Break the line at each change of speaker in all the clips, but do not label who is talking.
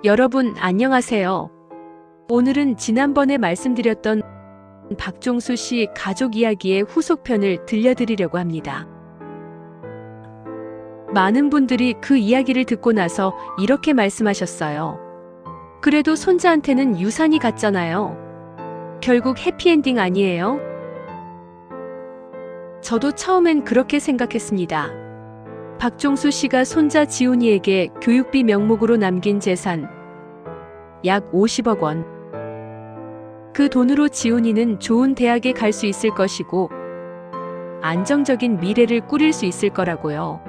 여러분 안녕하세요. 오늘은 지난번에 말씀드렸던 박종수 씨 가족 이야기의 후속편을 들려드리려고 합니다. 많은 분들이 그 이야기를 듣고 나서 이렇게 말씀하셨어요. 그래도 손자한테는 유산이 갔잖아요. 결국 해피엔딩 아니에요? 저도 처음엔 그렇게 생각했습니다. 박종수 씨가 손자 지훈이에게 교육비 명목으로 남긴 재산 약 50억 원. 그 돈으로 지훈이는 좋은 대학에 갈 수 있을 것이고 안정적인 미래를 꾸릴 수 있을 거라고요.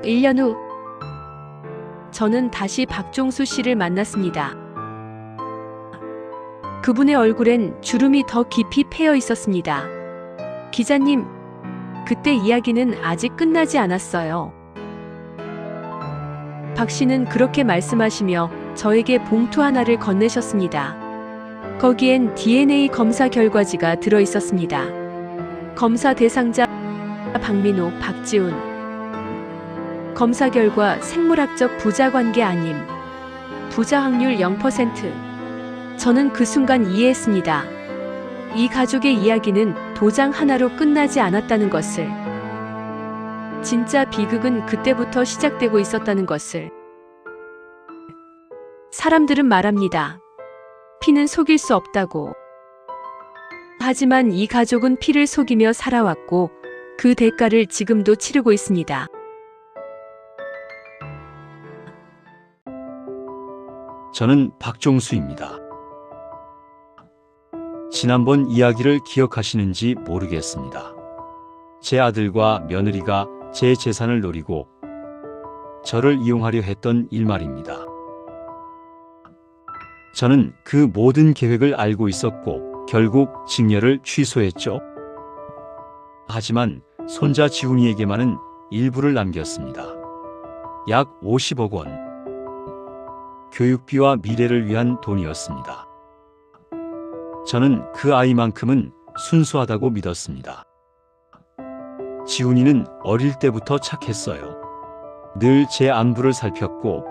1년 후 저는 다시 박종수 씨를 만났습니다. 그분의 얼굴엔 주름이 더 깊이 패여 있었습니다. 기자님, 그때 이야기는 아직 끝나지 않았어요. 박 씨는 그렇게 말씀하시며 저에게 봉투 하나를 건네셨습니다. 거기엔 DNA 검사 결과지가 들어 있었습니다. 검사 대상자 박민호, 박지훈. 검사 결과 생물학적 부자 관계 아님. 부자 확률 0%. 저는 그 순간 이해했습니다. 이 가족의 이야기는 도장 하나로 끝나지 않았다는 것을. 진짜 비극은 그때부터 시작되고 있었다는 것을. 사람들은 말합니다. 피는 속일 수 없다고. 하지만 이 가족은 피를 속이며 살아왔고 그 대가를 지금도 치르고 있습니다.
저는 박종수입니다. 지난번 이야기를 기억하시는지 모르겠습니다. 제 아들과 며느리가 제 재산을 노리고 저를 이용하려 했던 일말입니다. 저는 그 모든 계획을 알고 있었고 결국 증여를 취소했죠. 하지만 손자 지훈이에게만은 일부를 남겼습니다. 약 50억 원. 교육비와 미래를 위한 돈이었습니다. 저는 그 아이만큼은 순수하다고 믿었습니다. 지훈이는 어릴 때부터 착했어요. 늘 제 안부를 살폈고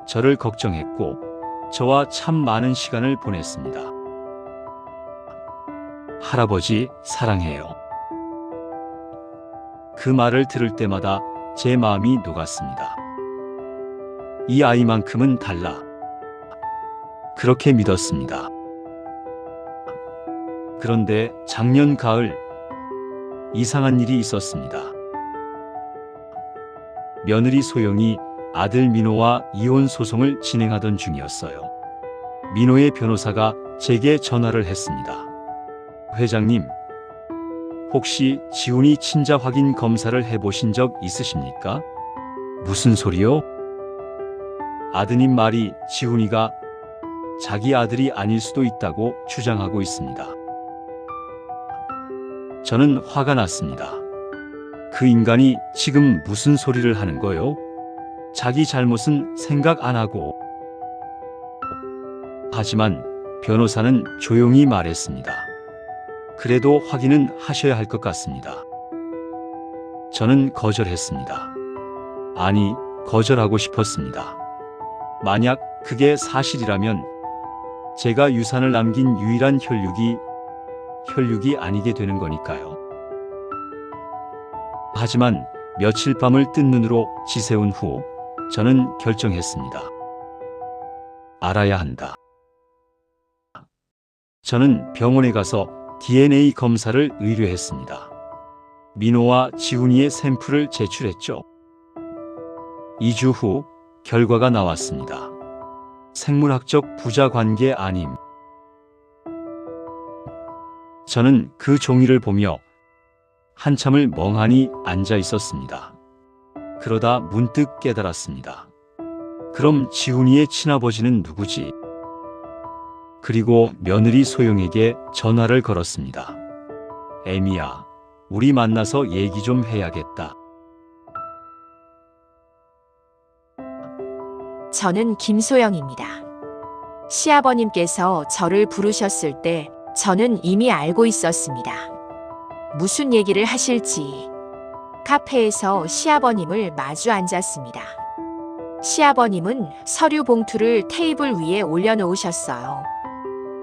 저를 걱정했고 저와 참 많은 시간을 보냈습니다. 할아버지 사랑해요. 그 말을 들을 때마다 제 마음이 녹았습니다. 이 아이만큼은 달라. 그렇게 믿었습니다. 그런데 작년 가을 이상한 일이 있었습니다. 며느리 소영이 아들 민호와 이혼 소송을 진행하던 중이었어요. 민호의 변호사가 제게 전화를 했습니다. 회장님, 혹시 지훈이 친자 확인 검사를 해보신 적 있으십니까? 무슨 소리요? 아드님 말이 지훈이가 자기 아들이 아닐 수도 있다고 주장하고 있습니다. 저는 화가 났습니다. 그 인간이 지금 무슨 소리를 하는 거요? 자기 잘못은 생각 안 하고. 하지만 변호사는 조용히 말했습니다. 그래도 확인은 하셔야 할 것 같습니다. 저는 거절했습니다. 아니, 거절하고 싶었습니다. 만약 그게 사실이라면 제가 유산을 남긴 유일한 혈육이 아니게 되는 거니까요. 하지만 며칠 밤을 뜬 눈으로 지새운 후 저는 결정했습니다. 알아야 한다. 저는 병원에 가서 DNA 검사를 의뢰했습니다. 민호와 지훈이의 샘플을 제출했죠. 2주 후 결과가 나왔습니다. 생물학적 부자 관계 아님. 저는 그 종이를 보며 한참을 멍하니 앉아 있었습니다. 그러다 문득 깨달았습니다. 그럼 지훈이의 친아버지는 누구지? 그리고 며느리 소영에게 전화를 걸었습니다. 애미야, 우리 만나서 얘기 좀 해야겠다.
저는 김소영입니다. 시아버님께서 저를 부르셨을 때 저는 이미 알고 있었습니다. 무슨 얘기를 하실지. 카페에서 시아버님을 마주 앉았습니다. 시아버님은 서류 봉투를 테이블 위에 올려놓으셨어요.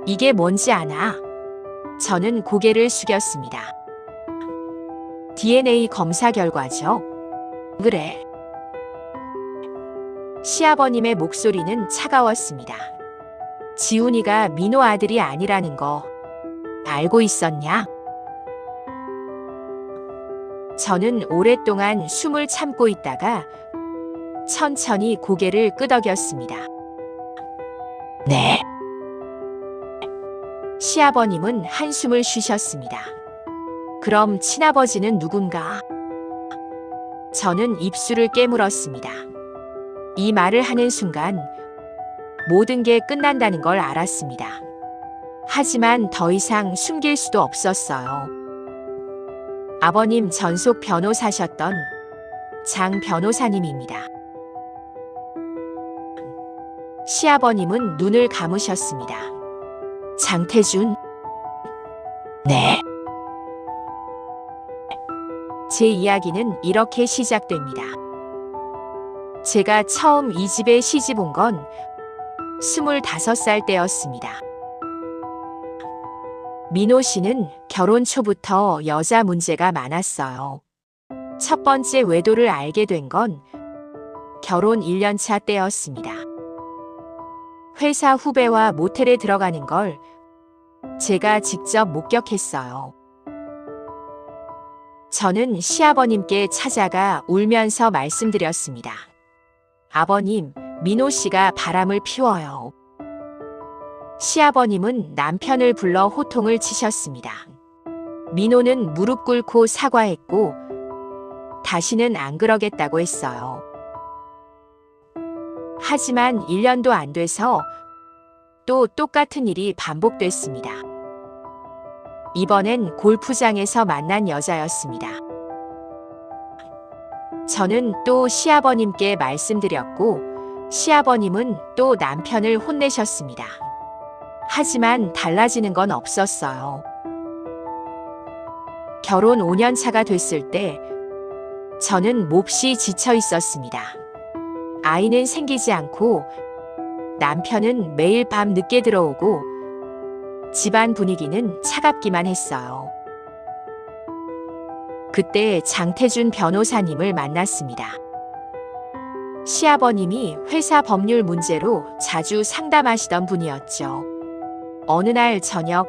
이게 뭔지 아나? 저는 고개를 숙였습니다. DNA 검사 결과죠. 그래. 시아버님의 목소리는 차가웠습니다. 지훈이가 민호 아들이 아니라는 거 알고 있었냐? 저는 오랫동안 숨을 참고 있다가 천천히 고개를 끄덕였습니다. 네. 시아버님은 한숨을 쉬셨습니다. 그럼 친아버지는 누군가? 저는 입술을 깨물었습니다. 이 말을 하는 순간 모든 게 끝난다는 걸 알았습니다. 하지만 더 이상 숨길 수도 없었어요. 아버님 전속 변호사셨던 장 변호사님입니다. 시아버님은 눈을 감으셨습니다. 장태준? 네. 제 이야기는 이렇게 시작됩니다. 제가 처음 이 집에 시집 온 건 25살 때였습니다. 민호 씨는 결혼 초부터 여자 문제가 많았어요. 첫 번째 외도를 알게 된 건 결혼 1년 차 때였습니다. 회사 후배와 모텔에 들어가는 걸 제가 직접 목격했어요. 저는 시아버님께 찾아가 울면서 말씀드렸습니다. 아버님, 민호 씨가 바람을 피워요. 시아버님은 남편을 불러 호통을 치셨습니다. 민호는 무릎 꿇고 사과했고 다시는 안 그러겠다고 했어요. 하지만 1년도 안 돼서 또 똑같은 일이 반복됐습니다. 이번엔 골프장에서 만난 여자였습니다. 저는 또 시아버님께 말씀드렸고 시아버님은 또 남편을 혼내셨습니다. 하지만 달라지는 건 없었어요. 결혼 5년 차가 됐을 때 저는 몹시 지쳐 있었습니다. 아이는 생기지 않고 남편은 매일 밤 늦게 들어오고 집안 분위기는 차갑기만 했어요. 그때 장태준 변호사님을 만났습니다. 시아버님이 회사 법률 문제로 자주 상담하시던 분이었죠. 어느 날 저녁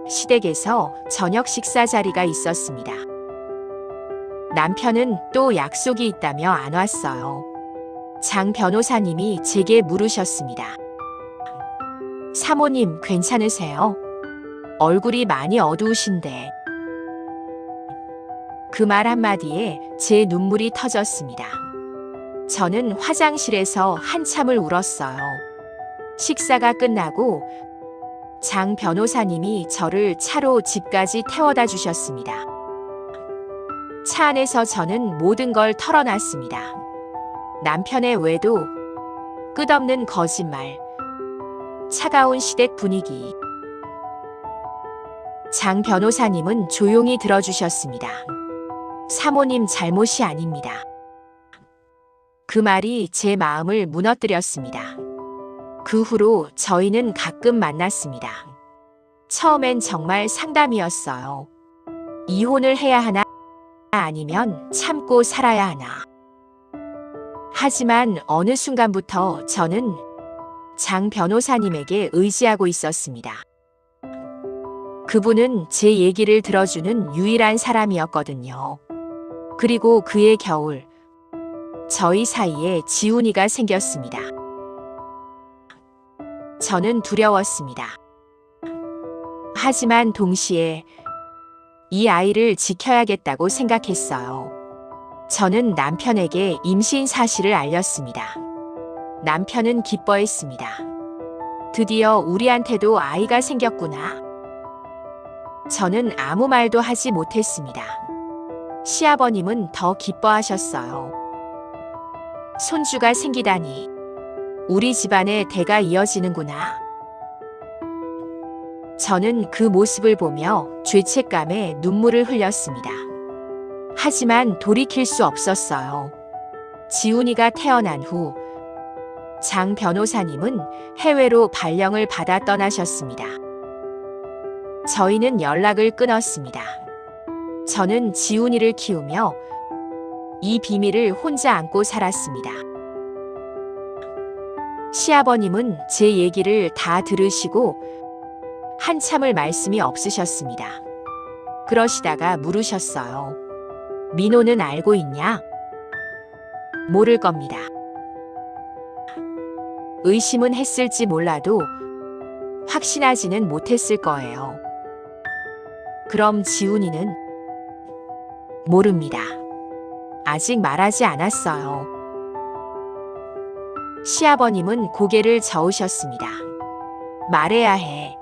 시댁에서 저녁 식사 자리가 있었습니다. 남편은 또 약속이 있다며 안 왔어요. 장 변호사님이 제게 물으셨습니다. 사모님 괜찮으세요? 얼굴이 많이 어두우신데. 그 말 한마디에 제 눈물이 터졌습니다. 저는 화장실에서 한참을 울었어요. 식사가 끝나고 장 변호사님이 저를 차로 집까지 태워다 주셨습니다. 차 안에서 저는 모든 걸 털어놨습니다. 남편의 외도, 끝없는 거짓말, 차가운 시댁 분위기. 장 변호사님은 조용히 들어주셨습니다. 사모님 잘못이 아닙니다. 그 말이 제 마음을 무너뜨렸습니다. 그 후로 저희는 가끔 만났습니다. 처음엔 정말 상담이었어요. 이혼을 해야 하나 아니면 참고 살아야 하나. 하지만 어느 순간부터 저는 장 변호사님에게 의지하고 있었습니다. 그분은 제 얘기를 들어주는 유일한 사람이었거든요. 그리고 그해 겨울, 저희 사이에 지훈이가 생겼습니다. 저는 두려웠습니다. 하지만 동시에 이 아이를 지켜야겠다고 생각했어요. 저는 남편에게 임신 사실을 알렸습니다. 남편은 기뻐했습니다. 드디어 우리한테도 아이가 생겼구나. 저는 아무 말도 하지 못했습니다. 시아버님은 더 기뻐하셨어요. 손주가 생기다니. 우리 집안의 대가 이어지는구나. 저는 그 모습을 보며 죄책감에 눈물을 흘렸습니다. 하지만 돌이킬 수 없었어요. 지훈이가 태어난 후 장 변호사님은 해외로 발령을 받아 떠나셨습니다. 저희는 연락을 끊었습니다. 저는 지훈이를 키우며 이 비밀을 혼자 안고 살았습니다. 시아버님은 제 얘기를 다 들으시고 한참을 말씀이 없으셨습니다. 그러시다가 물으셨어요. 민호는 알고 있냐? 모를 겁니다. 의심은 했을지 몰라도 확신하지는 못했을 거예요. 그럼 지훈이는? 모릅니다. 아직 말하지 않았어요. 시아버님은 고개를 저으셨습니다. 말해야 해.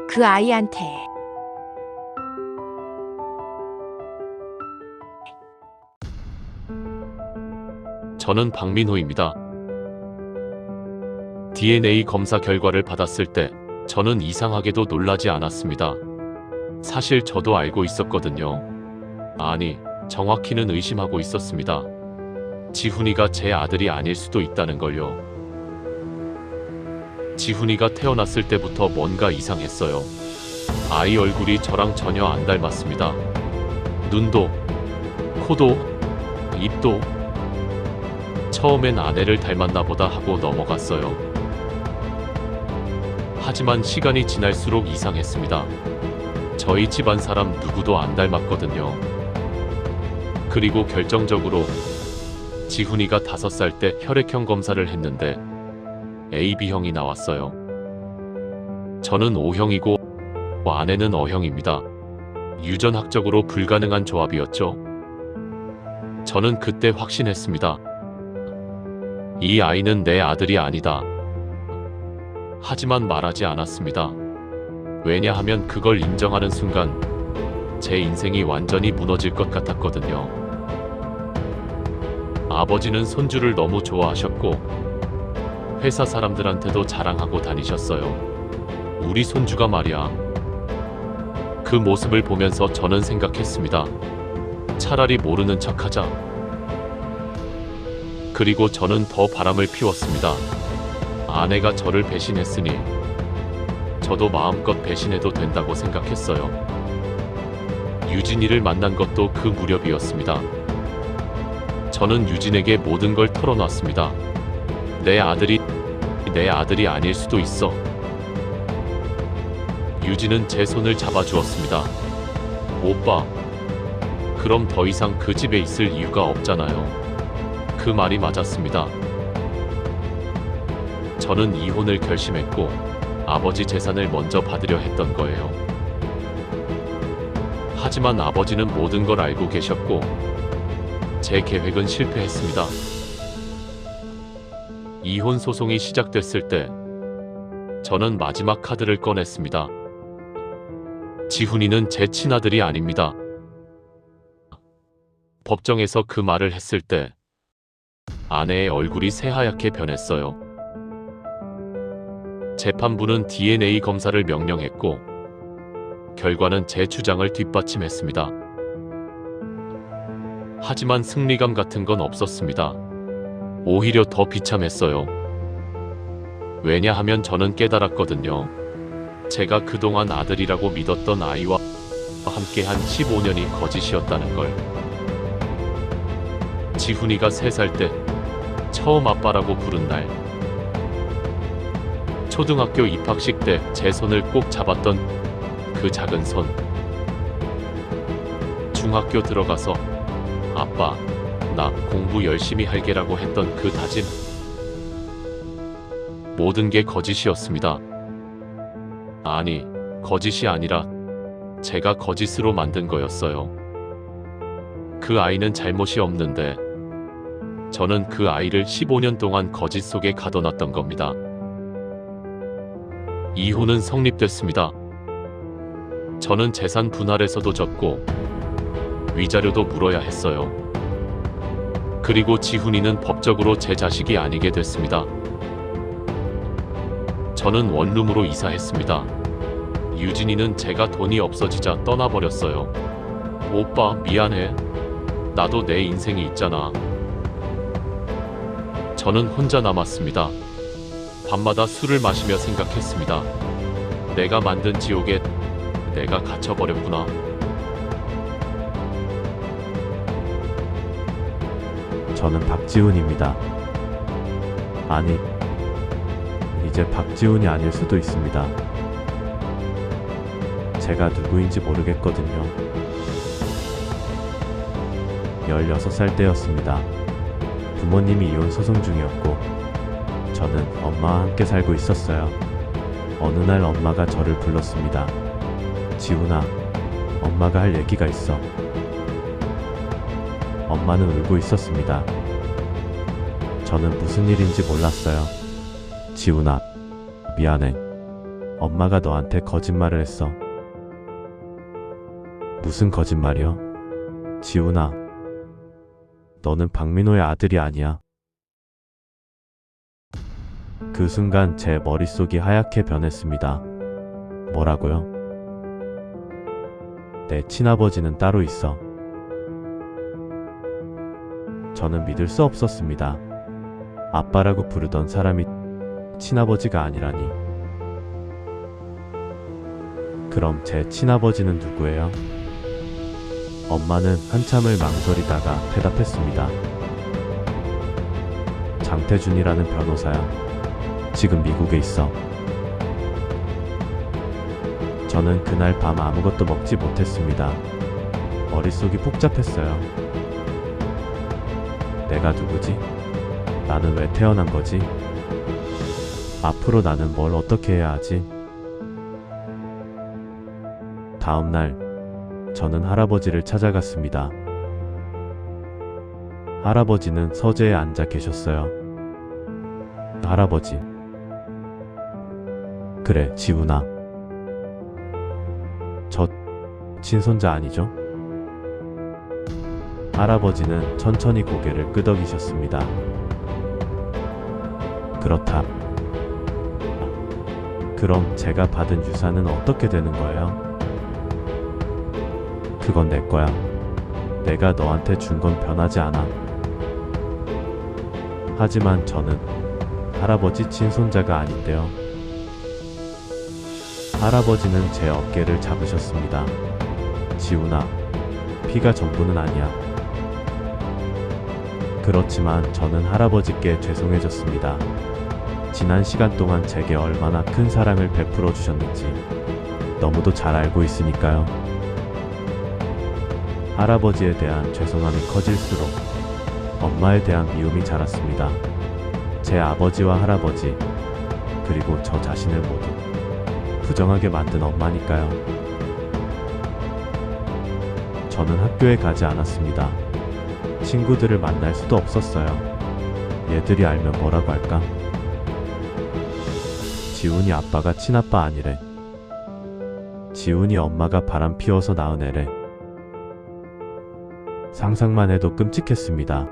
그 아이한테.
저는 박민호입니다. DNA 검사 결과를 받았을 때 저는 이상하게도 놀라지 않았습니다. 사실 저도 알고 있었거든요. 아니, 정확히는 의심하고 있었습니다. 지훈이가 제 아들이 아닐 수도 있다는 걸요. 지훈이가 태어났을 때부터 뭔가 이상했어요. 아이 얼굴이 저랑 전혀 안 닮았습니다. 눈도, 코도, 입도. 처음엔 아내를 닮았나 보다 하고 넘어갔어요. 하지만 시간이 지날수록 이상했습니다. 저희 집안 사람 누구도 안 닮았거든요. 그리고 결정적으로 지훈이가 5살 때 혈액형 검사를 했는데 AB형이 나왔어요. 저는 O형이고 아내는 O형입니다. 유전학적으로 불가능한 조합이었죠. 저는 그때 확신했습니다. 이 아이는 내 아들이 아니다. 하지만 말하지 않았습니다. 왜냐하면 그걸 인정하는 순간 제 인생이 완전히 무너질 것 같았거든요. 아버지는 손주를 너무 좋아하셨고 회사 사람들한테도 자랑하고 다니셨어요. 우리 손주가 말이야. 그 모습을 보면서 저는 생각했습니다. 차라리 모르는 척하자. 그리고 저는 더 바람을 피웠습니다. 아내가 저를 배신했으니 저도 마음껏 배신해도 된다고 생각했어요. 유진이를 만난 것도 그 무렵이었습니다. 저는 유진에게 모든 걸 털어놨습니다. 내 아들이 아닐 수도 있어. 유진은 제 손을 잡아주었습니다. 오빠, 그럼 더 이상 그 집에 있을 이유가 없잖아요. 그 말이 맞았습니다. 저는 이혼을 결심했고 아버지 재산을 먼저 받으려 했던 거예요. 하지만 아버지는 모든 걸 알고 계셨고 제 계획은 실패했습니다. 이혼 소송이 시작됐을 때 저는 마지막 카드를 꺼냈습니다. 지훈이는 제 친아들이 아닙니다. 법정에서 그 말을 했을 때 아내의 얼굴이 새하얗게 변했어요. 재판부는 DNA 검사를 명령했고 결과는 제 주장을 뒷받침했습니다. 하지만 승리감 같은 건 없었습니다. 오히려 더 비참했어요. 왜냐하면 저는 깨달았거든요. 제가 그동안 아들이라고 믿었던 아이와 함께한 15년이 거짓이었다는 걸. 지훈이가 3살 때 처음 아빠라고 부른 날, 초등학교 입학식 때 제 손을 꼭 잡았던 그 작은 손, 중학교 들어가서 아빠, 나 공부 열심히 할게라고 했던 그 다짐, 모든 게 거짓이었습니다. 아니, 거짓이 아니라 제가 거짓으로 만든 거였어요. 그 아이는 잘못이 없는데 저는 그 아이를 15년 동안 거짓 속에 가둬놨던 겁니다. 이혼은 성립됐습니다. 저는 재산 분할에서도 졌고 위자료도 물어야 했어요. 그리고 지훈이는 법적으로 제 자식이 아니게 됐습니다. 저는 원룸으로 이사했습니다. 유진이는 제가 돈이 없어지자 떠나버렸어요. 오빠, 미안해. 나도 내 인생이 있잖아. 저는 혼자 남았습니다. 밤마다 술을 마시며 생각했습니다. 내가 만든 지옥에 내가 갇혀버렸구나.
저는 박지훈입니다. 아니, 이제 박지훈이 아닐 수도 있습니다. 제가 누구인지 모르겠거든요. 16살 때였습니다. 부모님이 이혼 소송 중이었고 저는 엄마와 함께 살고 있었어요. 어느 날 엄마가 저를 불렀습니다. 지훈아, 엄마가 할 얘기가 있어. 엄마는 울고 있었습니다. 저는 무슨 일인지 몰랐어요. 지훈아, 미안해. 엄마가 너한테 거짓말을 했어. 무슨 거짓말이요? 지훈아, 너는 박민호의 아들이 아니야. 그 순간 제 머릿속이 하얗게 변했습니다. 뭐라고요? 내 친아버지는 따로 있어. 저는 믿을 수 없었습니다. 아빠라고 부르던 사람이 친아버지가 아니라니. 그럼 제 친아버지는 누구예요? 엄마는 한참을 망설이다가 대답했습니다. 장태준이라는 변호사야. 지금 미국에 있어. 저는 그날 밤 아무것도 먹지 못했습니다. 머릿속이 복잡했어요. 내가 누구지? 나는 왜 태어난 거지? 앞으로 나는 뭘 어떻게 해야 하지? 다음 날 저는 할아버지를 찾아갔습니다. 할아버지는 서재에 앉아 계셨어요. 할아버지. 그래, 지훈아. 저 친손자 아니죠? 할아버지는 천천히 고개를 끄덕이셨습니다. 그렇다. 그럼 제가 받은 유산은 어떻게 되는 거예요? 그건 내 거야. 내가 너한테 준 건 변하지 않아. 하지만 저는 할아버지 친손자가 아닌데요. 할아버지는 제 어깨를 잡으셨습니다. 지훈아, 피가 전부는 아니야. 그렇지만 저는 할아버지께 죄송해졌습니다. 지난 시간 동안 제게 얼마나 큰 사랑을 베풀어 주셨는지 너무도 잘 알고 있으니까요. 할아버지에 대한 죄송함이 커질수록 엄마에 대한 미움이 자랐습니다. 제 아버지와 할아버지, 그리고 저 자신을 모두 부정하게 만든 엄마니까요. 저는 학교에 가지 않았습니다. 친구들을 만날 수도 없었어요. 얘들이 알면 뭐라고 할까? 지훈이 아빠가 친아빠 아니래. 지훈이 엄마가 바람 피워서 낳은 애래. 상상만 해도 끔찍했습니다.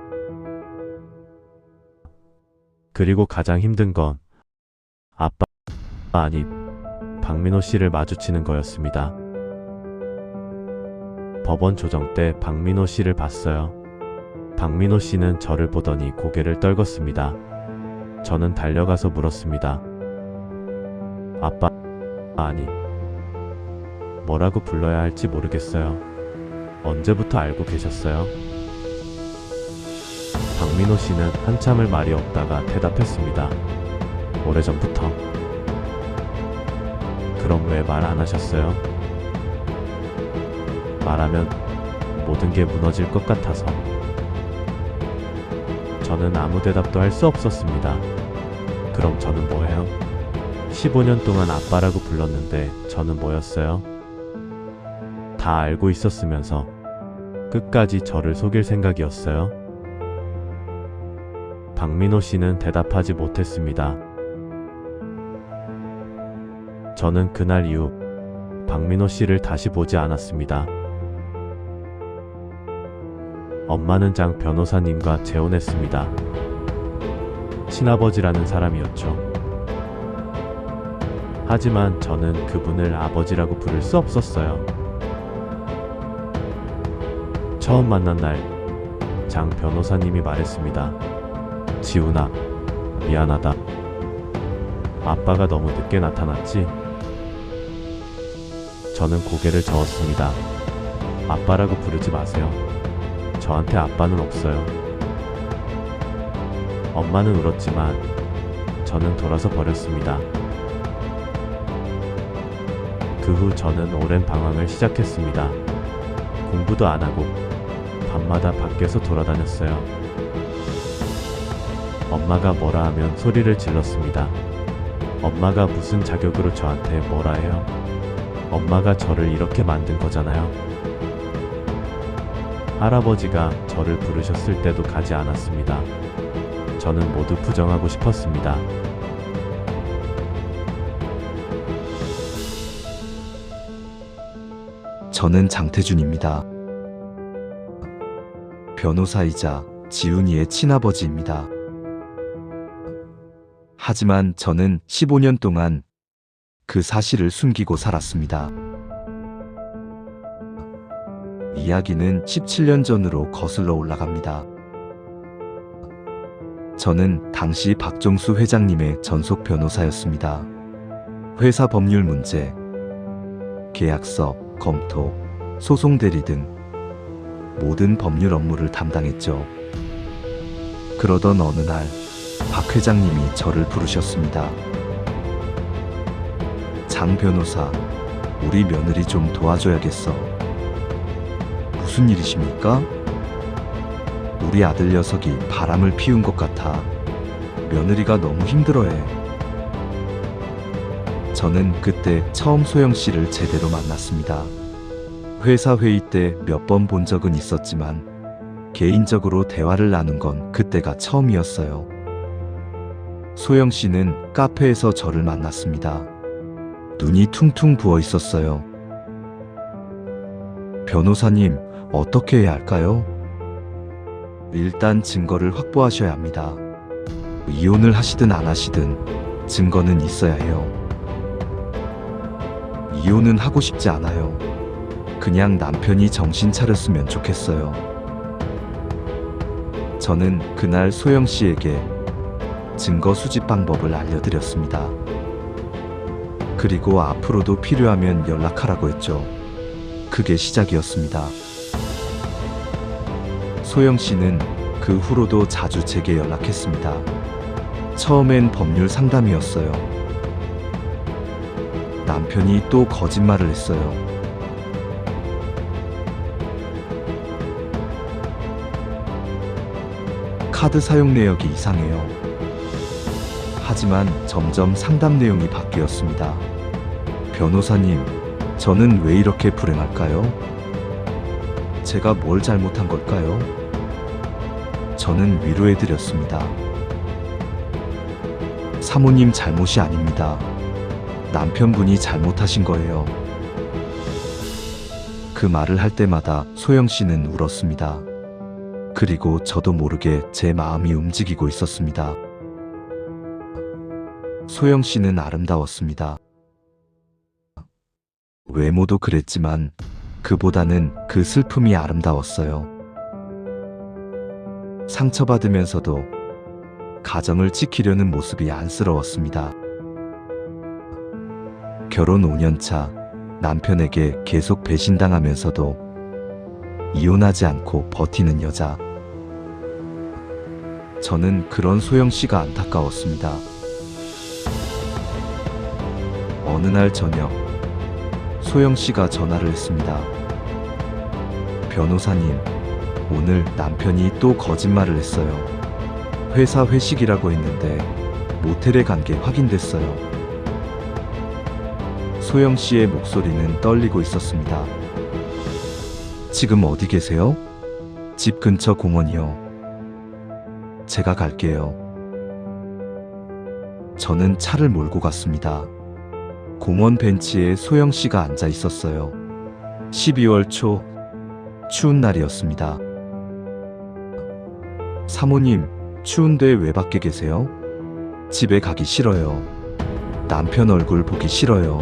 그리고 가장 힘든 건 아빠, 아니 박민호 씨를 마주치는 거였습니다. 법원 조정 때 박민호 씨를 봤어요. 박민호 씨는 저를 보더니 고개를 떨궜습니다. 저는 달려가서 물었습니다. 아빠, 아니, 뭐라고 불러야 할지 모르겠어요. 언제부터 알고 계셨어요? 박민호 씨는 한참을 말이 없다가 대답했습니다. 오래전부터. 그럼 왜 말 안 하셨어요? 말하면 모든 게 무너질 것 같아서. 저는 아무 대답도 할 수 없었습니다. 그럼 저는 뭐예요? 15년 동안 아빠라고 불렀는데 저는 뭐였어요? 다 알고 있었으면서 끝까지 저를 속일 생각이었어요? 박민호 씨는 대답하지 못했습니다. 저는 그날 이후 박민호 씨를 다시 보지 않았습니다. 엄마는 장 변호사님과 재혼했습니다. 친아버지라는 사람이었죠. 하지만 저는 그분을 아버지라고 부를 수 없었어요. 처음 만난 날, 장 변호사님이 말했습니다. 지훈아, 미안하다. 아빠가 너무 늦게 나타났지? 저는 고개를 저었습니다. 아빠라고 부르지 마세요. 저한테 아빠는 없어요. 엄마는 울었지만 저는 돌아서 버렸습니다. 그 후 저는 오랜 방황을 시작했습니다. 공부도 안 하고 밤마다 밖에서 돌아다녔어요. 엄마가 뭐라 하면 소리를 질렀습니다. 엄마가 무슨 자격으로 저한테 뭐라 해요? 엄마가 저를 이렇게 만든 거잖아요. 할아버지가 저를 부르셨을 때도 가지 않았습니다. 저는 모두 부정하고 싶었습니다.
저는 장태준입니다. 변호사이자 지훈이의 친아버지입니다. 하지만 저는 15년 동안 그 사실을 숨기고 살았습니다. 이야기는 17년 전으로 거슬러 올라갑니다. 저는 당시 박종수 회장님의 전속 변호사였습니다. 회사 법률 문제, 계약서, 검토, 소송 대리 등 모든 법률 업무를 담당했죠. 그러던 어느 날 박 회장님이 저를 부르셨습니다. 장 변호사, 우리 며느리 좀 도와줘야겠어. 무슨 일이십니까? 우리 아들 녀석이 바람을 피운 것 같아. 며느리가 너무 힘들어해. 저는 그때 처음 소영 씨를 제대로 만났습니다. 회사 회의 때 몇 번 본 적은 있었지만 개인적으로 대화를 나눈 건 그때가 처음이었어요. 소영 씨는 카페에서 저를 만났습니다. 눈이 퉁퉁 부어 있었어요. 변호사님, 어떻게 해야 할까요? 일단 증거를 확보하셔야 합니다. 이혼을 하시든 안 하시든 증거는 있어야 해요. 이혼은 하고 싶지 않아요. 그냥 남편이 정신 차렸으면 좋겠어요. 저는 그날 소영 씨에게 증거 수집 방법을 알려드렸습니다. 그리고 앞으로도 필요하면 연락하라고 했죠. 그게 시작이었습니다. 소영 씨는 그 후로도 자주 제게 연락했습니다. 처음엔 법률 상담이었어요. 남편이 또 거짓말을 했어요. 카드 사용 내역이 이상해요. 하지만 점점 상담 내용이 바뀌었습니다. 변호사님, 저는 왜 이렇게 불행할까요? 제가 뭘 잘못한 걸까요? 저는 위로해드렸습니다. 사모님 잘못이 아닙니다. 남편분이 잘못하신 거예요. 그 말을 할 때마다 소영 씨는 울었습니다. 그리고 저도 모르게 제 마음이 움직이고 있었습니다. 소영 씨는 아름다웠습니다. 외모도 그랬지만 그보다는 그 슬픔이 아름다웠어요. 상처받으면서도 가정을 지키려는 모습이 안쓰러웠습니다. 결혼 5년 차 남편에게 계속 배신당하면서도 이혼하지 않고 버티는 여자. 저는 그런 소영 씨가 안타까웠습니다. 어느 날 저녁, 소영 씨가 전화를 했습니다. 변호사님, 오늘 남편이 또 거짓말을 했어요. 회사 회식이라고 했는데 모텔에 간 게 확인됐어요. 소영 씨의 목소리는 떨리고 있었습니다. 지금 어디 계세요? 집 근처 공원이요. 제가 갈게요. 저는 차를 몰고 갔습니다. 공원 벤치에 소영 씨가 앉아 있었어요. 12월 초 추운 날이었습니다. 사모님, 추운데 왜 밖에 계세요? 집에 가기 싫어요. 남편 얼굴 보기 싫어요.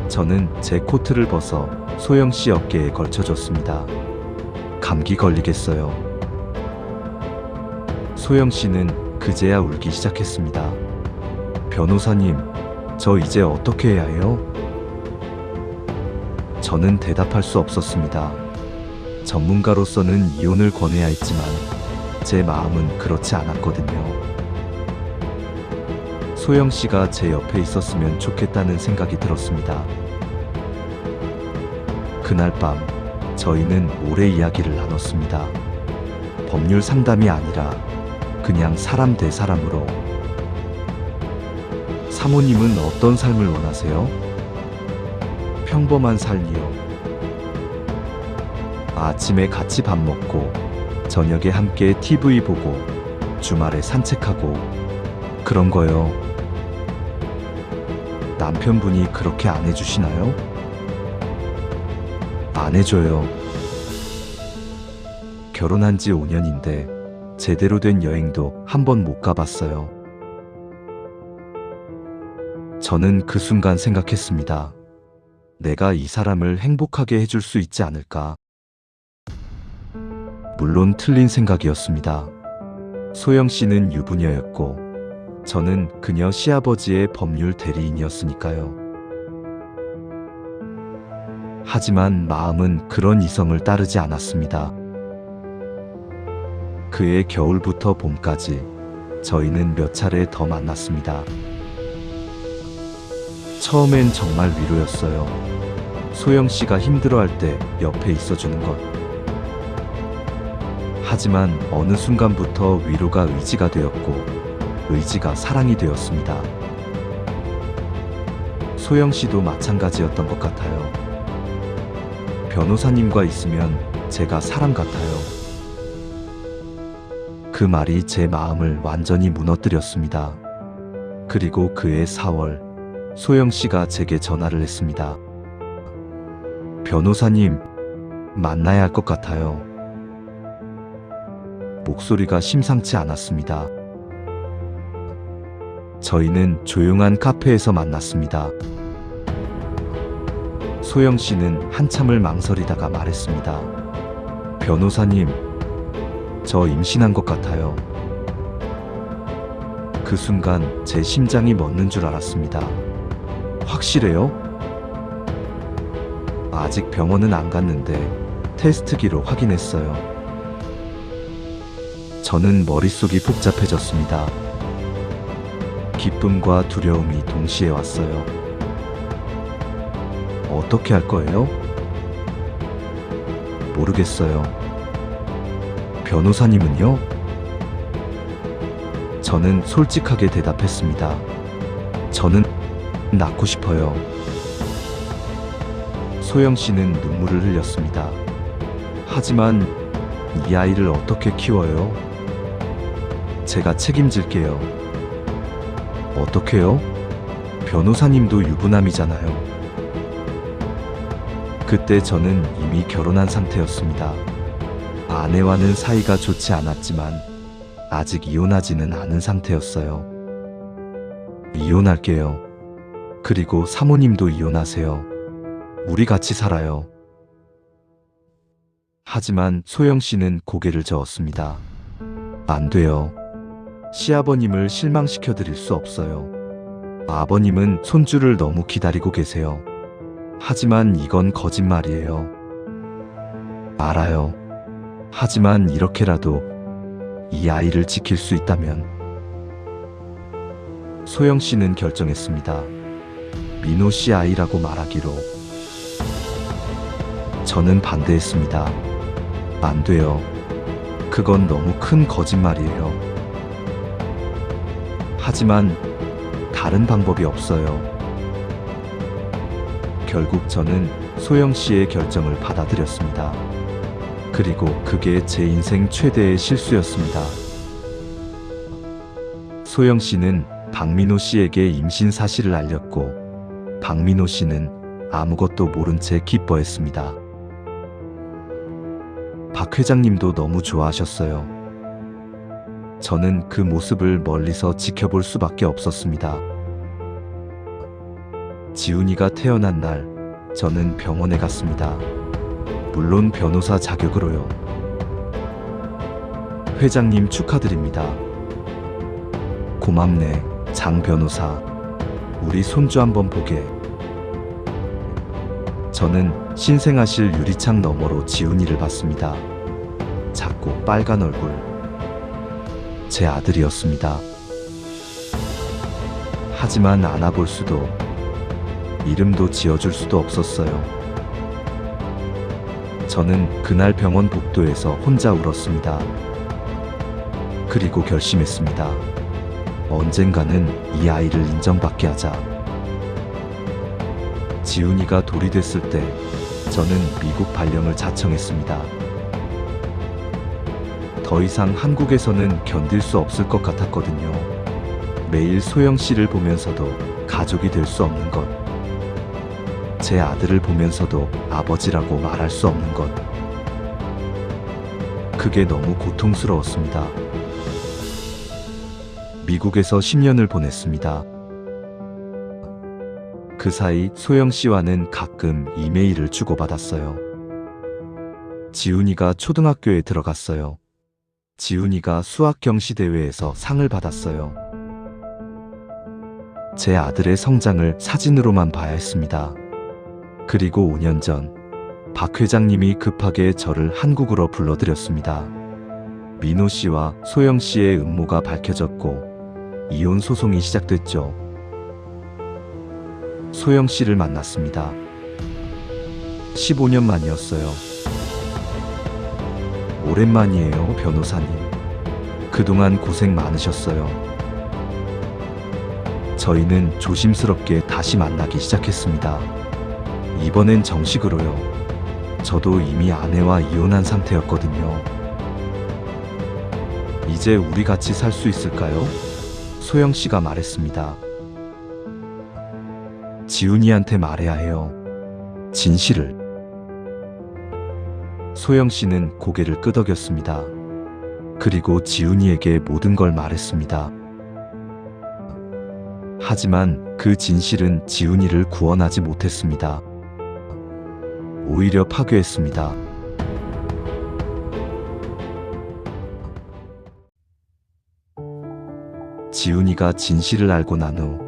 저는 제 코트를 벗어 소영 씨 어깨에 걸쳐줬습니다. 감기 걸리겠어요. 소영 씨는 그 그제야 울기 시작했습니다. 변호사님, 저 이제 어떻게 해야 해요? 저는 대답할 수 없었습니다. 전문가로서는 이혼을 권해야 했지만 제 마음은 그렇지 않았거든요. 소영 씨가 제 옆에 있었으면 좋겠다는 생각이 들었습니다. 그날 밤 저희는 오래 이야기를 나눴습니다. 법률 상담이 아니라 그냥 사람 대 사람으로. 사모님은 어떤 삶을 원하세요? 평범한 삶이요. 아침에 같이 밥 먹고 저녁에 함께 TV 보고 주말에 산책하고 그런 거요. 남편분이 그렇게 안 해주시나요? 안 해줘요. 결혼한 지 5년인데 제대로 된 여행도 한 번 못 가봤어요. 저는 그 순간 생각했습니다. 내가 이 사람을 행복하게 해줄 수 있지 않을까? 물론 틀린 생각이었습니다. 소영 씨는 유부녀였고 저는 그녀 시아버지의 법률 대리인이었으니까요. 하지만 마음은 그런 이성을 따르지 않았습니다. 그해 겨울부터 봄까지 저희는 몇 차례 더 만났습니다. 처음엔 정말 위로였어요. 소영 씨가 힘들어할 때 옆에 있어주는 것. 하지만 어느 순간부터 위로가 의지가 되었고 의지가 사랑이 되었습니다. 소영 씨도 마찬가지였던 것 같아요. 변호사님과 있으면 제가 사람 같아요. 그 말이 제 마음을 완전히 무너뜨렸습니다. 그리고 그해 4월, 소영 씨가 제게 전화를 했습니다. 변호사님, 만나야 할 것 같아요. 목소리가 심상치 않았습니다. 저희는 조용한 카페에서 만났습니다. 소영 씨는 한참을 망설이다가 말했습니다. 변호사님, 저 임신한 것 같아요. 그 순간 제 심장이 멎는 줄 알았습니다. 확실해요? 아직 병원은 안 갔는데 테스트기로 확인했어요. 저는 머릿속이 복잡해졌습니다. 기쁨과 두려움이 동시에 왔어요. 어떻게 할 거예요? 모르겠어요. 변호사님은요? 저는 솔직하게 대답했습니다. 저는 낳고 싶어요. 소영 씨는 눈물을 흘렸습니다. 하지만 이 아이를 어떻게 키워요? 제가 책임질게요. 어떻게요? 변호사님도 유부남이잖아요. 그때 저는 이미 결혼한 상태였습니다. 아내와는 사이가 좋지 않았지만 아직 이혼하지는 않은 상태였어요. 이혼할게요. 그리고 사모님도 이혼하세요. 우리 같이 살아요. 하지만 소영 씨는 고개를 저었습니다. 안 돼요. 시아버님을 실망시켜 드릴 수 없어요. 아버님은 손주를 너무 기다리고 계세요. 하지만 이건 거짓말이에요. 알아요. 하지만 이렇게라도 이 아이를 지킬 수 있다면. 소영 씨는 결정했습니다. 민호 씨 아이라고 말하기로. 저는 반대했습니다. 안 돼요. 그건 너무 큰 거짓말이에요. 하지만 다른 방법이 없어요. 결국 저는 소영 씨의 결정을 받아들였습니다. 그리고 그게 제 인생 최대의 실수였습니다. 소영 씨는 박민호 씨에게 임신 사실을 알렸고 박민호 씨는 아무것도 모른 채 기뻐했습니다. 박 회장님도 너무 좋아하셨어요. 저는 그 모습을 멀리서 지켜볼 수밖에 없었습니다. 지훈이가 태어난 날, 저는 병원에 갔습니다. 물론 변호사 자격으로요. 회장님 축하드립니다. 고맙네, 장 변호사. 우리 손주 한번 보게. 저는 신생아실 유리창 너머로 지훈이를 봤습니다. 작고 빨간 얼굴. 제 아들이었습니다. 하지만 안아볼 수도, 이름도 지어줄 수도 없었어요. 저는 그날 병원 복도에서 혼자 울었습니다. 그리고 결심했습니다. 언젠가는 이 아이를 인정받게 하자. 지훈이가 돌이 됐을 때 저는 미국 발령을 자청했습니다. 더 이상 한국에서는 견딜 수 없을 것 같았거든요. 매일 소영 씨를 보면서도 가족이 될 수 없는 것. 제 아들을 보면서도 아버지라고 말할 수 없는 것. 그게 너무 고통스러웠습니다. 미국에서 10년을 보냈습니다. 그 사이 소영 씨와는 가끔 이메일을 주고받았어요. 지훈이가 초등학교에 들어갔어요. 지훈이가 수학 경시 대회에서 상을 받았어요. 제 아들의 성장을 사진으로만 봐야 했습니다. 그리고 5년 전 박 회장님이 급하게 저를 한국으로 불러들였습니다. 민호 씨와 소영 씨의 음모가 밝혀졌고 이혼 소송이 시작됐죠. 소영 씨를 만났습니다. 15년 만이었어요. 오랜만이에요, 변호사님. 그동안 고생 많으셨어요. 저희는 조심스럽게 다시 만나기 시작했습니다. 이번엔 정식으로요. 저도 이미 아내와 이혼한 상태였거든요. 이제 우리 같이 살 수 있을까요? 소영 씨가 말했습니다. 지훈이한테 말해야 해요. 진실을. 소영 씨는 고개를 끄덕였습니다. 그리고 지훈이에게 모든 걸 말했습니다. 하지만 그 진실은 지훈이를 구원하지 못했습니다. 오히려 파괴했습니다. 지훈이가 진실을 알고 난 후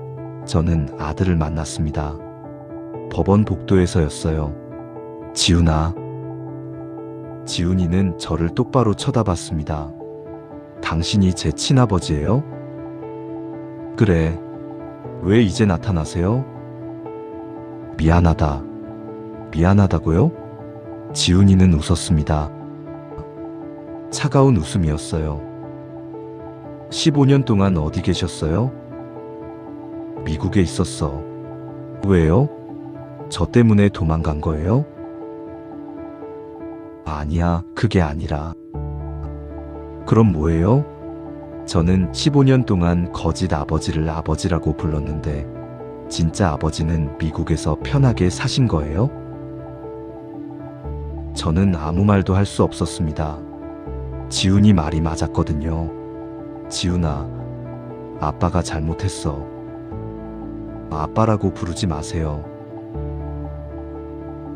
저는 아들을 만났습니다. 법원 복도에서였어요. 지훈아. 지훈이는 저를 똑바로 쳐다봤습니다. 당신이 제 친아버지예요? 그래. 왜 이제 나타나세요? 미안하다. 미안하다고요? 지훈이는 웃었습니다. 차가운 웃음이었어요. 15년 동안 어디 계셨어요? 미국에 있었어. 왜요? 저 때문에 도망간 거예요? 아니야, 그게 아니라. 그럼 뭐예요? 저는 15년 동안 거짓 아버지를 아버지라고 불렀는데 진짜 아버지는 미국에서 편하게 사신 거예요? 저는 아무 말도 할 수 없었습니다. 지훈이 말이 맞았거든요. 지훈아, 아빠가 잘못했어. 아빠라고 부르지 마세요.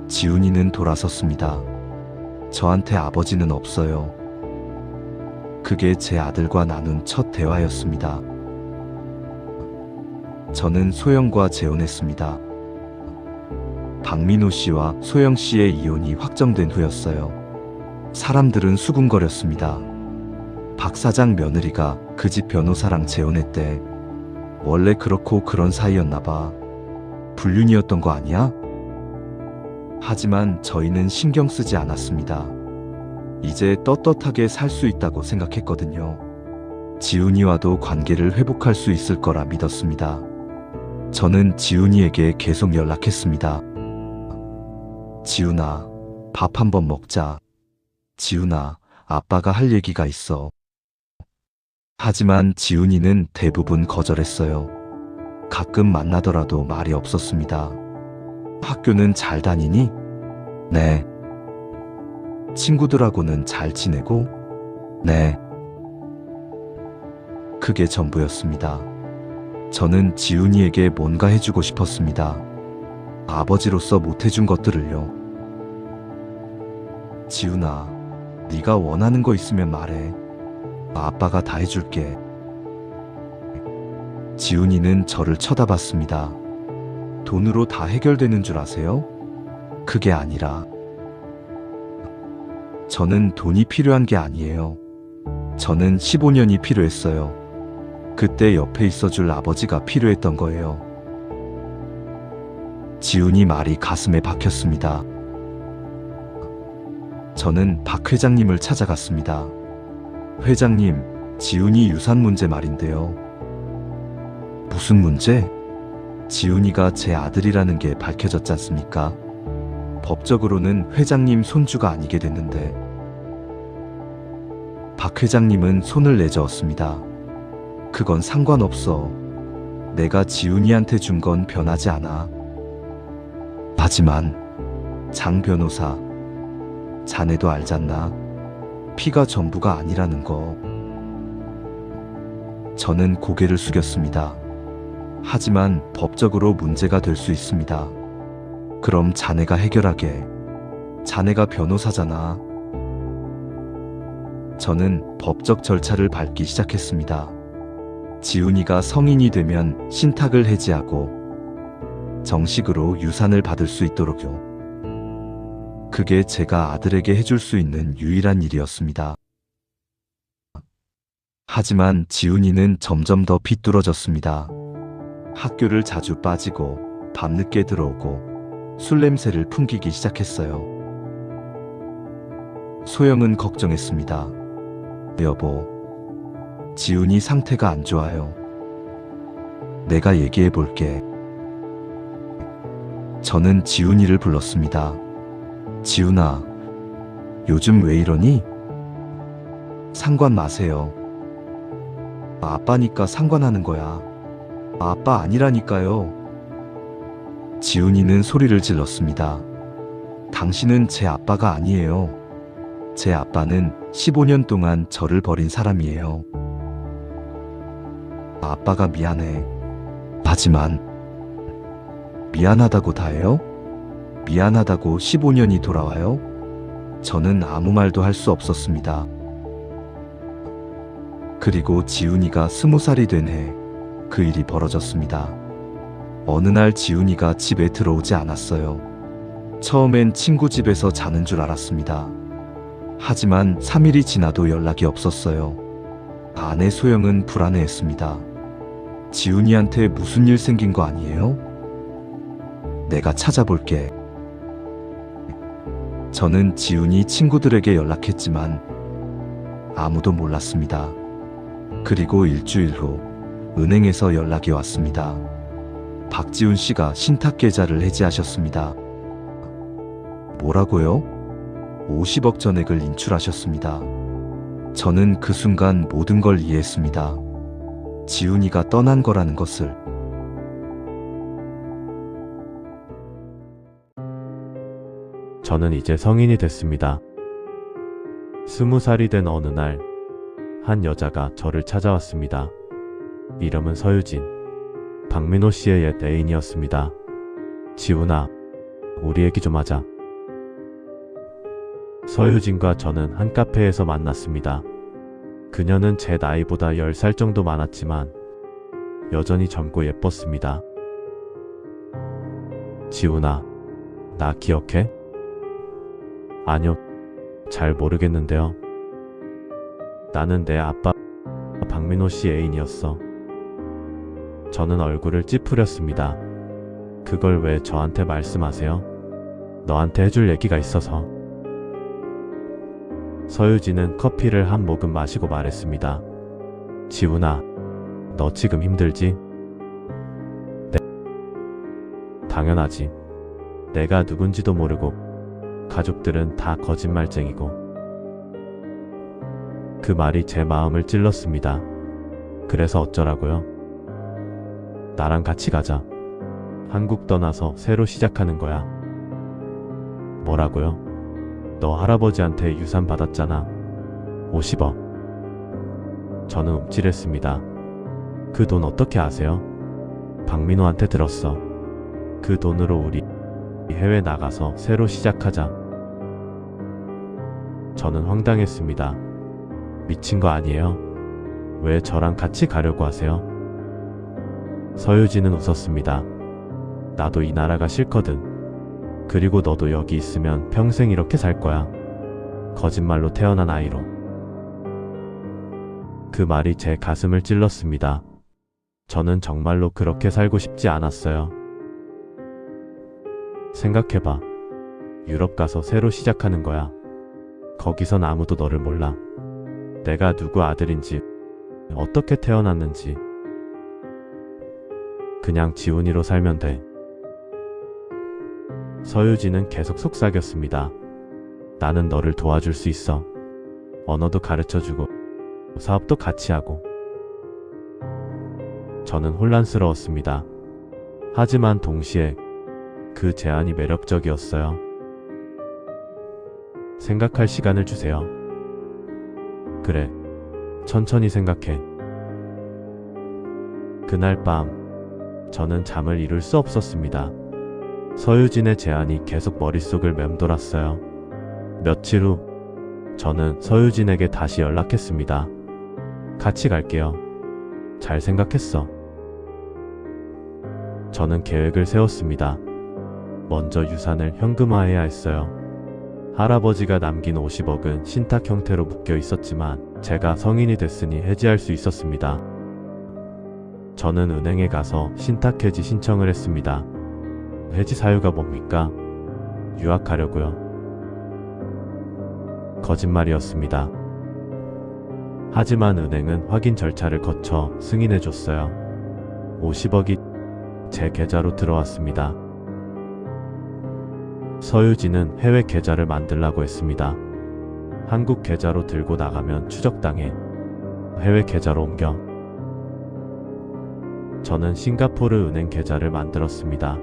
지훈이는 돌아섰습니다. 저한테 아버지는 없어요. 그게 제 아들과 나눈 첫 대화였습니다. 저는 소영과 재혼했습니다. 박민호 씨와 소영 씨의 이혼이 확정된 후였어요. 사람들은 수군거렸습니다. 박 사장 며느리가 그 집 변호사랑 재혼했대. 원래 그렇고 그런 사이였나 봐. 불륜이었던 거 아니야? 하지만 저희는 신경 쓰지 않았습니다. 이제 떳떳하게 살 수 있다고 생각했거든요. 지훈이와도 관계를 회복할 수 있을 거라 믿었습니다. 저는 지훈이에게 계속 연락했습니다. 지훈아, 밥 한번 먹자. 지훈아, 아빠가 할 얘기가 있어. 하지만 지훈이는 대부분 거절했어요. 가끔 만나더라도 말이 없었습니다. 학교는 잘 다니니? 네. 친구들하고는 잘 지내고? 네. 그게 전부였습니다. 저는 지훈이에게 뭔가 해주고 싶었습니다. 아버지로서 못해준 것들을요. 지훈아, 네가 원하는 거 있으면 말해. 아빠가 다 해줄게. 지훈이는 저를 쳐다봤습니다. 돈으로 다 해결되는 줄 아세요? 그게 아니라 저는 돈이 필요한 게 아니에요. 저는 15년이 필요했어요. 그때 옆에 있어줄 아버지가 필요했던 거예요. 지훈이 말이 가슴에 박혔습니다. 저는 박 회장님을 찾아갔습니다. 회장님, 지훈이 유산 문제 말인데요. 무슨 문제? 지훈이가 제 아들이라는 게 밝혀졌지 않습니까? 법적으로는 회장님 손주가 아니게 됐는데 박 회장님은 손을 내저었습니다. 그건 상관없어. 내가 지훈이한테 준 건 변하지 않아. 하지만 장 변호사, 자네도 알잖나. 피가 전부가 아니라는 거. 저는 고개를 숙였습니다. 하지만 법적으로 문제가 될 수 있습니다. 그럼 자네가 해결하게. 자네가 변호사잖아. 저는 법적 절차를 밟기 시작했습니다. 지훈이가 성인이 되면 신탁을 해지하고 정식으로 유산을 받을 수 있도록요. 그게 제가 아들에게 해줄 수 있는 유일한 일이었습니다. 하지만 지훈이는 점점 더 비뚤어졌습니다. 학교를 자주 빠지고 밤늦게 들어오고 술 냄새를 풍기기 시작했어요. 소영은 걱정했습니다. 여보, 지훈이 상태가 안 좋아요. 내가 얘기해 볼게. 저는 지훈이를 불렀습니다. 지훈아, 요즘 왜 이러니? 상관 마세요. 아빠니까 상관하는 거야. 아빠 아니라니까요. 지훈이는 소리를 질렀습니다. 당신은 제 아빠가 아니에요. 제 아빠는 15년 동안 저를 버린 사람이에요. 아빠가 미안해. 하지만 미안하다고 다 해요? 미안하다고 15년이 돌아와요? 저는 아무 말도 할 수 없었습니다. 그리고 지훈이가 20살이 된 해, 그 일이 벌어졌습니다. 어느 날 지훈이가 집에 들어오지 않았어요. 처음엔 친구 집에서 자는 줄 알았습니다. 하지만 3일이 지나도 연락이 없었어요. 아내 소영은 불안해했습니다. 지훈이한테 무슨 일 생긴 거 아니에요? 내가 찾아볼게. 저는 지훈이 친구들에게 연락했지만 아무도 몰랐습니다. 그리고 일주일 후 은행에서 연락이 왔습니다. 박지훈 씨가 신탁 계좌를 해지하셨습니다. 뭐라고요? 50억 전액을 인출하셨습니다. 저는 그 순간 모든 걸 이해했습니다. 지훈이가 떠난 거라는 것을.
저는 이제 성인이 됐습니다. 20살이 된 어느 날, 한 여자가 저를 찾아왔습니다. 이름은 서유진. 박민호 씨의 옛 애인이었습니다. 지훈아, 우리 얘기 좀 하자. 서유진과 저는 한 카페에서 만났습니다. 그녀는 제 나이보다 10살 정도 많았지만 여전히 젊고 예뻤습니다. 지훈아, 나 기억해? 아니요, 잘 모르겠는데요. 나는 내 아빠 박민호 씨 애인이었어. 저는 얼굴을 찌푸렸습니다. 그걸 왜 저한테 말씀하세요? 너한테 해줄 얘기가 있어서. 서유진은 커피를 한 모금 마시고 말했습니다. 지훈아, 너 지금 힘들지? 네. 당연하지. 내가 누군지도 모르고 가족들은 다 거짓말쟁이고. 그 말이 제 마음을 찔렀습니다. 그래서 어쩌라고요? 나랑 같이 가자. 한국 떠나서 새로 시작하는 거야. 뭐라고요? 너 할아버지한테 유산 받았잖아. 50억. 저는 움찔했습니다. 그 돈 어떻게 아세요? 박민호한테 들었어. 그 돈으로 우리 해외 나가서 새로 시작하자. 저는 황당했습니다. 미친 거 아니에요? 왜 저랑 같이 가려고 하세요? 서유진은 웃었습니다. 나도 이 나라가 싫거든. 그리고 너도 여기 있으면 평생 이렇게 살 거야. 거짓말로 태어난 아이로. 그 말이 제 가슴을 찔렀습니다. 저는 정말로 그렇게 살고 싶지 않았어요. 생각해봐. 유럽 가서 새로 시작하는 거야. 거기선 아무도 너를 몰라. 내가 누구 아들인지, 어떻게 태어났는지. 그냥 지훈이로 살면 돼. 서유진은 계속 속삭였습니다. 나는 너를 도와줄 수 있어. 언어도 가르쳐주고 사업도 같이 하고. 저는 혼란스러웠습니다. 하지만 동시에 그 제안이 매력적이었어요. 생각할 시간을 주세요. 그래, 천천히 생각해. 그날 밤 저는 잠을 이룰 수 없었습니다. 서유진의 제안이 계속 머릿속을 맴돌았어요. 며칠 후 저는 서유진에게 다시 연락했습니다. 같이 갈게요. 잘 생각했어. 저는 계획을 세웠습니다. 먼저 유산을 현금화해야 했어요. 할아버지가 남긴 50억은 신탁 형태로 묶여 있었지만 제가 성인이 됐으니 해지할 수 있었습니다. 저는 은행에 가서 신탁 해지 신청을 했습니다. 해지 사유가 뭡니까? 유학하려고요. 거짓말이었습니다. 하지만 은행은 확인 절차를 거쳐 승인해줬어요. 50억이 제 계좌로 들어왔습니다. 서유진은 해외 계좌를 만들라고 했습니다. 한국 계좌로 들고 나가면 추적당해. 해외 계좌로 옮겨. 저는 싱가포르 은행 계좌를 만들었습니다.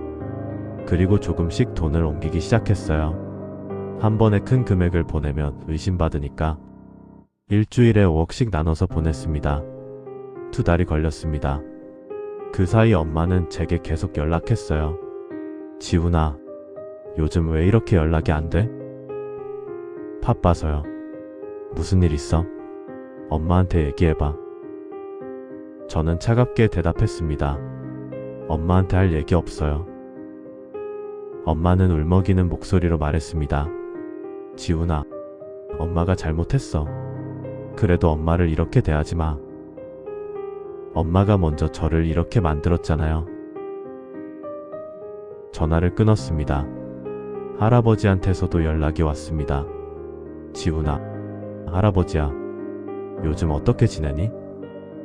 그리고 조금씩 돈을 옮기기 시작했어요. 한 번에 큰 금액을 보내면 의심받으니까 일주일에 5억씩 나눠서 보냈습니다. 2달이 걸렸습니다. 그 사이 엄마는 제게 계속 연락했어요. 지훈아, 요즘 왜 이렇게 연락이 안 돼? 바빠서요. 무슨 일 있어? 엄마한테 얘기해봐. 저는 차갑게 대답했습니다. 엄마한테 할 얘기 없어요. 엄마는 울먹이는 목소리로 말했습니다. 지훈아, 엄마가 잘못했어. 그래도 엄마를 이렇게 대하지 마. 엄마가 먼저 저를 이렇게 만들었잖아요. 전화를 끊었습니다. 할아버지한테서도 연락이 왔습니다. 지훈아, 할아버지야, 요즘 어떻게 지내니?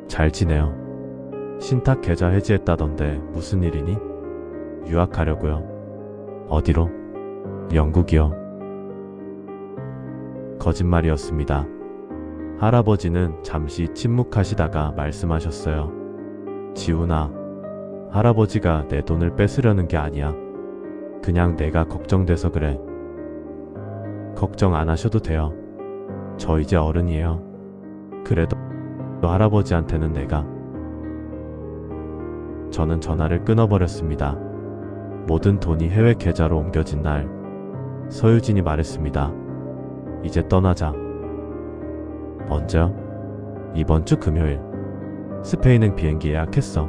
잘 지내요. 신탁 계좌 해지했다던데 무슨 일이니? 유학하려고요. 어디로? 영국이요. 거짓말이었습니다. 할아버지는 잠시 침묵하시다가 말씀하셨어요. 지훈아, 할아버지가 내 돈을 뺏으려는 게 아니야. 그냥 내가 걱정돼서 그래. 걱정 안 하셔도 돼요. 저 이제 어른이에요. 그래도 할아버지한테는 내가. 저는 전화를 끊어버렸습니다. 모든 돈이 해외 계좌로 옮겨진 날, 서유진이 말했습니다. 이제 떠나자. 언제요? 이번 주 금요일. 스페인행 비행기 예약했어.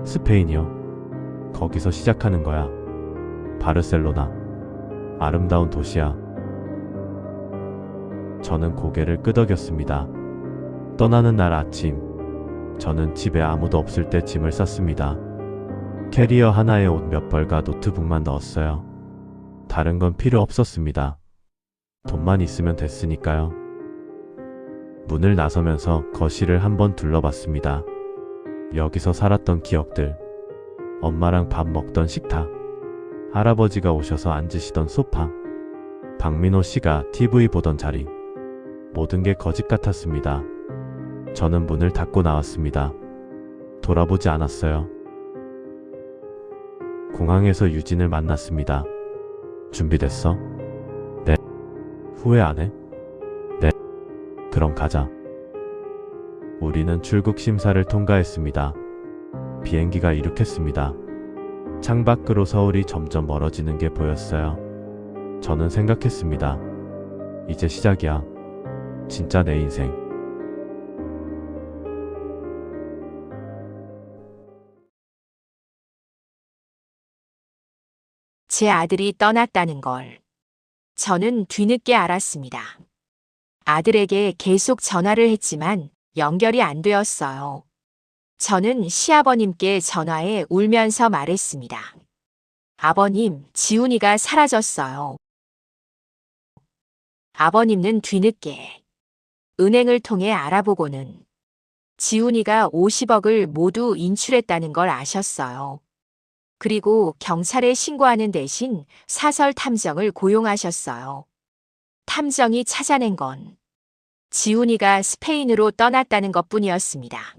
스페인이요? 거기서 시작하는 거야. 바르셀로나. 아름다운 도시야. 저는 고개를 끄덕였습니다. 떠나는 날 아침, 저는 집에 아무도 없을 때 짐을 쌌습니다. 캐리어 하나에 옷 몇 벌과 노트북만 넣었어요. 다른 건 필요 없었습니다. 돈만 있으면 됐으니까요. 문을 나서면서 거실을 한번 둘러봤습니다. 여기서 살았던 기억들, 엄마랑 밥 먹던 식탁, 할아버지가 오셔서 앉으시던 소파, 박민호 씨가 TV 보던 자리, 모든 게 거짓 같았습니다. 저는 문을 닫고 나왔습니다. 돌아보지 않았어요. 공항에서 유진을 만났습니다. 준비됐어? 네. 후회 안 해? 네. 그럼 가자. 우리는 출국 심사를 통과했습니다. 비행기가 이륙했습니다. 창밖으로 서울이 점점 멀어지는 게 보였어요. 저는 생각했습니다. 이제 시작이야. 진짜 내 인생.
제 아들이 떠났다는 걸 저는 뒤늦게 알았습니다. 아들에게 계속 전화를 했지만 연결이 안 되었어요. 저는 시아버님께 전화해 울면서 말했습니다. 아버님, 지훈이가 사라졌어요. 아버님은 뒤늦게 은행을 통해 알아보고는 지훈이가 50억을 모두 인출했다는 걸 아셨어요. 그리고 경찰에 신고하는 대신 사설 탐정을 고용하셨어요. 탐정이 찾아낸 건 지훈이가 스페인으로 떠났다는 것뿐이었습니다.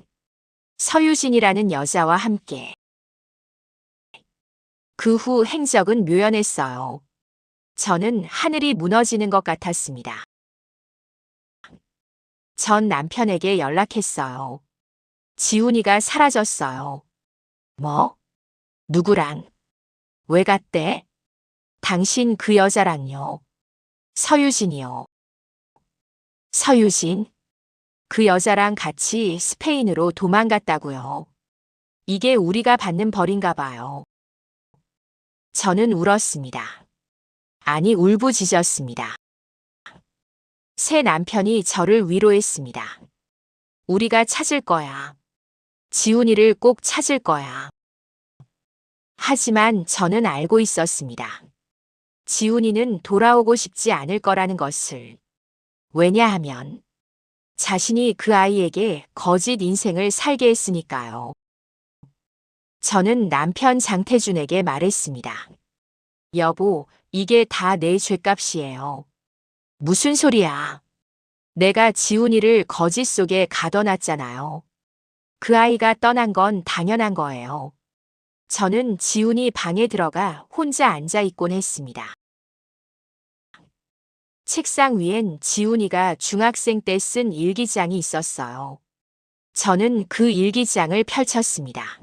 서유진이라는 여자와 함께. 그 후 행적은 묘연했어요. 저는 하늘이 무너지는 것 같았습니다. 전 남편에게 연락했어요. 지훈이가 사라졌어요. 뭐? 누구랑? 왜 갔대? 당신 그 여자랑요. 서유진이요. 서유진? 그 여자랑 같이 스페인으로 도망갔다고요. 이게 우리가 받는 벌인가 봐요. 저는 울었습니다. 아니, 울부짖었습니다. 새 남편이 저를 위로했습니다. 우리가 찾을 거야. 지훈이를 꼭 찾을 거야. 하지만 저는 알고 있었습니다. 지훈이는 돌아오고 싶지 않을 거라는 것을. 왜냐하면 자신이 그 아이에게 거짓 인생을 살게 했으니까요. 저는 남편 장태준에게 말했습니다. 여보, 이게 다 내 죗값이에요. 무슨 소리야. 내가 지훈이를 거짓 속에 가둬놨잖아요. 그 아이가 떠난 건 당연한 거예요. 저는 지훈이 방에 들어가 혼자 앉아 있곤 했습니다. 책상 위엔 지훈이가 중학생 때 쓴 일기장이 있었어요. 저는 그 일기장을 펼쳤습니다.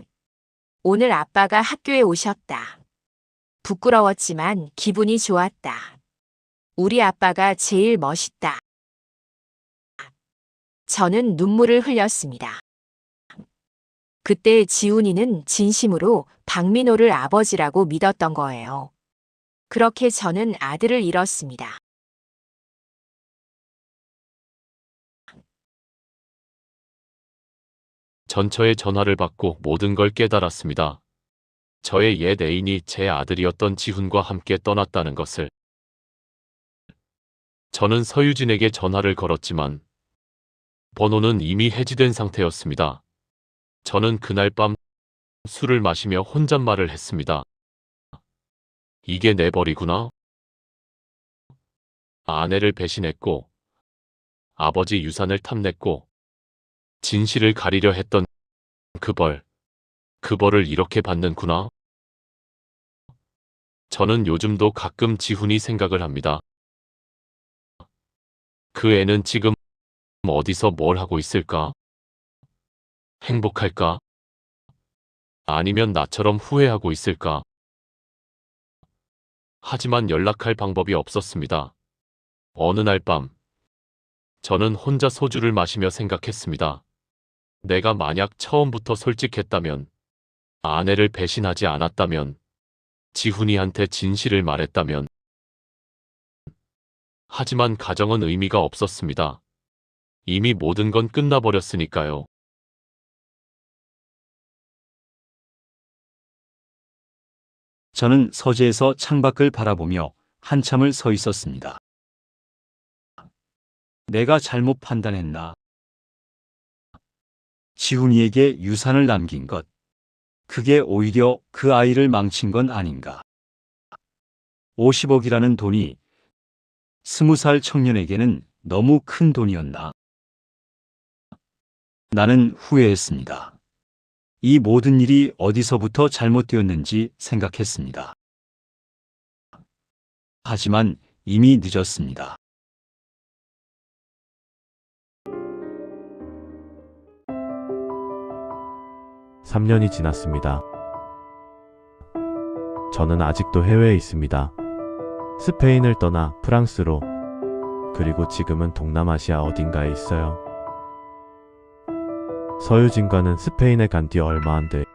오늘 아빠가 학교에 오셨다. 부끄러웠지만 기분이 좋았다. 우리 아빠가 제일 멋있다. 저는 눈물을 흘렸습니다. 그때 지훈이는 진심으로 박민호를 아버지라고 믿었던 거예요. 그렇게 저는 아들을 잃었습니다.
전처의 전화를 받고 모든 걸 깨달았습니다. 저의 옛 애인이 제 아들이었던 지훈과 함께 떠났다는 것을. 저는 서유진에게 전화를 걸었지만 번호는 이미 해지된 상태였습니다. 저는 그날 밤 술을 마시며 혼잣말을 했습니다. 이게 내 벌이구나. 아내를 배신했고 아버지 유산을 탐냈고 진실을 가리려 했던 그 벌을 이렇게 받는구나. 저는 요즘도 가끔 지훈이 생각을 합니다. 그 애는 지금 어디서 뭘 하고 있을까? 행복할까? 아니면 나처럼 후회하고 있을까? 하지만 연락할 방법이 없었습니다. 어느 날 밤, 저는 혼자 소주를 마시며 생각했습니다. 내가 만약 처음부터 솔직했다면, 아내를 배신하지 않았다면, 지훈이한테 진실을 말했다면. 하지만 가정은 의미가 없었습니다. 이미 모든 건 끝나버렸으니까요.
저는 서재에서 창밖을 바라보며 한참을 서 있었습니다. 내가 잘못 판단했나? 지훈이에게 유산을 남긴 것, 그게 오히려 그 아이를 망친 건 아닌가? 50억이라는 돈이 20살 청년에게는 너무 큰 돈이었나? 나는 후회했습니다. 이 모든 일이 어디서부터 잘못되었는지 생각했습니다. 하지만 이미 늦었습니다.
(3년이) 지났습니다. 저는 아직도 해외에 있습니다. 스페인을 떠나 프랑스로, 그리고 지금은 동남아시아 어딘가에 있어요. 서유진과는 스페인에 간 뒤 얼마 안 돼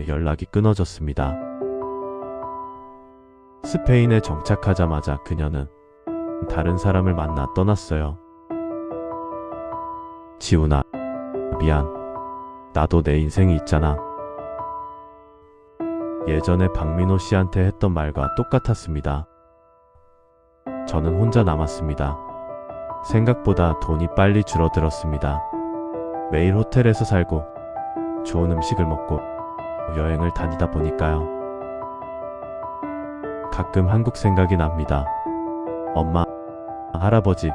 연락이 끊어졌습니다. 스페인에 정착하자마자 그녀는 다른 사람을 만나 떠났어요. 지훈아, 미안. 나도 내 인생이 있잖아. 예전에 박민호 씨한테 했던 말과 똑같았습니다. 저는 혼자 남았습니다. 생각보다 돈이 빨리 줄어들었습니다. 매일 호텔에서 살고 좋은 음식을 먹고 여행을 다니다 보니까요. 가끔 한국 생각이 납니다. 엄마, 할아버지,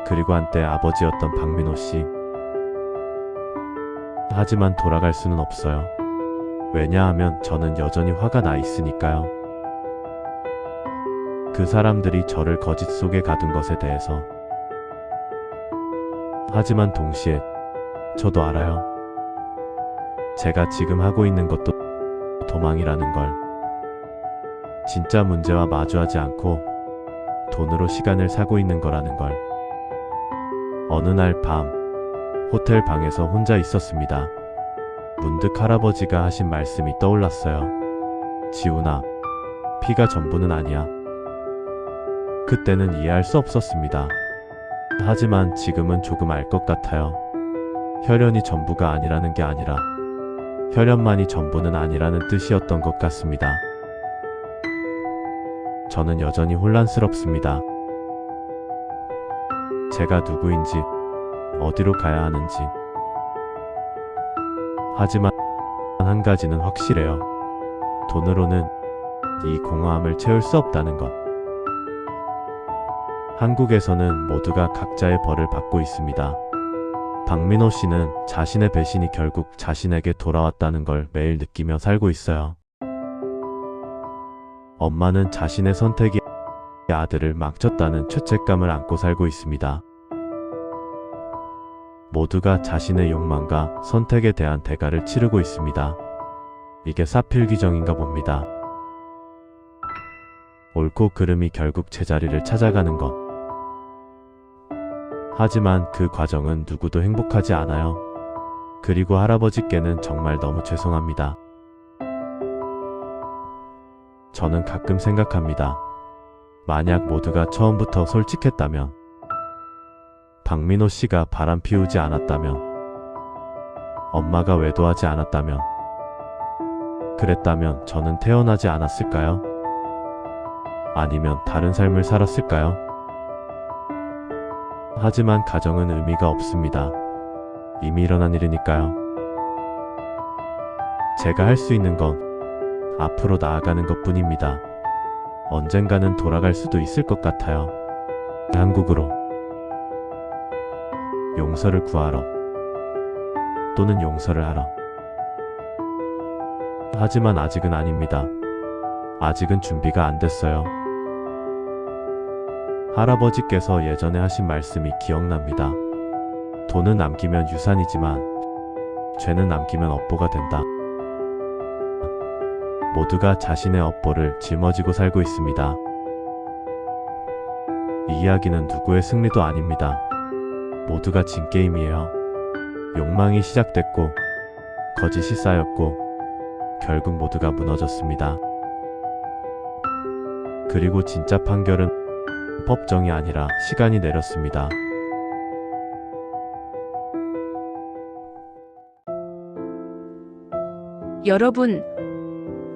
그리고 한때 아버지였던 박민호 씨. 하지만 돌아갈 수는 없어요. 왜냐하면 저는 여전히 화가 나 있으니까요. 그 사람들이 저를 거짓 속에 가둔 것에 대해서. 하지만 동시에 저도 알아요. 제가 지금 하고 있는 것도 도망이라는 걸. 진짜 문제와 마주하지 않고 돈으로 시간을 사고 있는 거라는 걸. 어느 날 밤, 호텔 방에서 혼자 있었습니다. 문득 할아버지가 하신 말씀이 떠올랐어요. 지훈아, 피가 전부는 아니야. 그때는 이해할 수 없었습니다. 하지만 지금은 조금 알 것 같아요. 혈연이 전부가 아니라는 게 아니라 혈연만이 전부는 아니라는 뜻이었던 것 같습니다. 저는 여전히 혼란스럽습니다. 제가 누구인지, 어디로 가야 하는지. 하지만 한 가지는 확실해요. 돈으로는 이 공허함을 채울 수 없다는 것. 한국에서는 모두가 각자의 벌을 받고 있습니다. 박민호 씨는 자신의 배신이 결국 자신에게 돌아왔다는 걸 매일 느끼며 살고 있어요. 엄마는 자신의 선택이 아들을 망쳤다는 죄책감을 안고 살고 있습니다. 모두가 자신의 욕망과 선택에 대한 대가를 치르고 있습니다. 이게 사필귀정인가 봅니다. 옳고 그름이 결국 제자리를 찾아가는 것. 하지만 그 과정은 누구도 행복하지 않아요. 그리고 할아버지께는 정말 너무 죄송합니다. 저는 가끔 생각합니다. 만약 모두가 처음부터 솔직했다면, 박민호 씨가 바람 피우지 않았다면, 엄마가 외도하지 않았다면, 그랬다면 저는 태어나지 않았을까요? 아니면 다른 삶을 살았을까요? 하지만 가정은 의미가 없습니다. 이미 일어난 일이니까요. 제가 할 수 있는 건 앞으로 나아가는 것뿐입니다. 언젠가는 돌아갈 수도 있을 것 같아요. 한국으로. 용서를 구하러. 또는 용서를 하러. 하지만 아직은 아닙니다. 아직은 준비가 안 됐어요. 할아버지께서 예전에 하신 말씀이 기억납니다. 돈은 남기면 유산이지만 죄는 남기면 업보가 된다. 모두가 자신의 업보를 짊어지고 살고 있습니다. 이 이야기는 누구의 승리도 아닙니다. 모두가 진 게임이에요. 욕망이 시작됐고 거짓이 쌓였고 결국 모두가 무너졌습니다. 그리고 진짜 판결은 법정이 아니라 시간이 내렸습니다.
여러분,